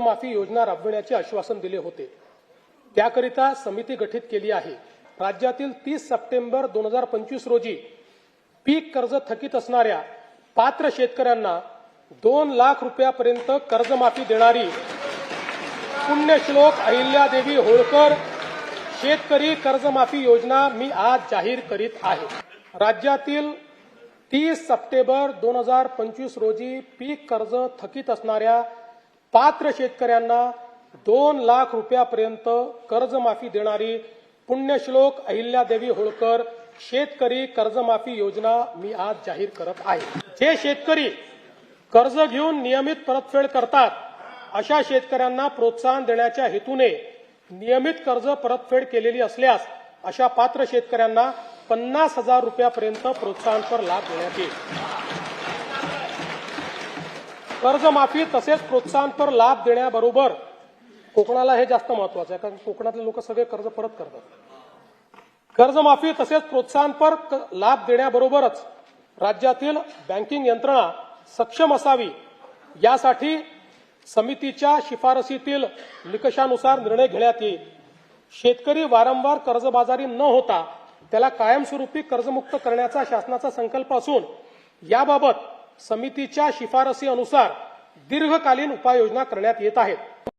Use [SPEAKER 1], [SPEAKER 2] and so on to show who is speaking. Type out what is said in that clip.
[SPEAKER 1] माफी योजना राबविण्याचे आश्वासन दिले होते। त्याकरिता समिती गठीत केली आहे। राज्यातील 30 सप्टेंबर 2025 रोजी पीक कर्ज थकीत असणाऱ्या पात्र शेतकऱ्यांना 2 लाख रुपयापर्यंत कर्जमाफी देणारी पुण्यश्लोक अहिल्यादेवी होळकर शेतकरी कर्जमाफी योजना मी आज जाहीर करीत आहे। राज्यातील 30 सप्टेंबर 2025 रोजी पीक कर्ज थकीत असणाऱ्या पात्र शेतकऱ्यांना 2 लाख रुपयापर्यंत कर्जमाफी देणारी पुण्यश्लोक अहिल्यादेवी होळकर शेतकरी कर्जमाफी योजना मी आज जाहीर करत आहे। जे शेतकरी कर्ज घेऊन नियमित परतफेड करतात अशा शेतकऱ्यांना प्रोत्साहन देण्याच्या हेतूने नियमित कर्ज परतफेड केलेली असल्यास अशा पात्र शेतकऱ्यांना 50,000 रुपयापर्यंत प्रोत्साहनपर लाभ देण्यात येईल। कर्जमाफी तसेच प्रोत्साहनपर लाभ देण्याबरोबर कोकणाला हे जास्त महत्वाचं आहे, कारण कोकणातले लोक सगळे कर्ज परत करतात। कर्जमाफी तसेच प्रोत्साहनपर लाभ देण्याबरोबरच राज्यातील बँकिंग यंत्रणा सक्षम असावी यासाठी समितीच्या शिफारसीतील निकषानुसार निर्णय घेण्यात येईल। शेतकरी वारंवार कर्जबाजारी न होता त्याला कायमस्वरूपी कर्जमुक्त करण्याचा शासनाचा संकल्प असून याबाबत समितीच्या शिफारसी अनुसार दीर्घकालीन उपाययोजना करण्यात येत आहेत।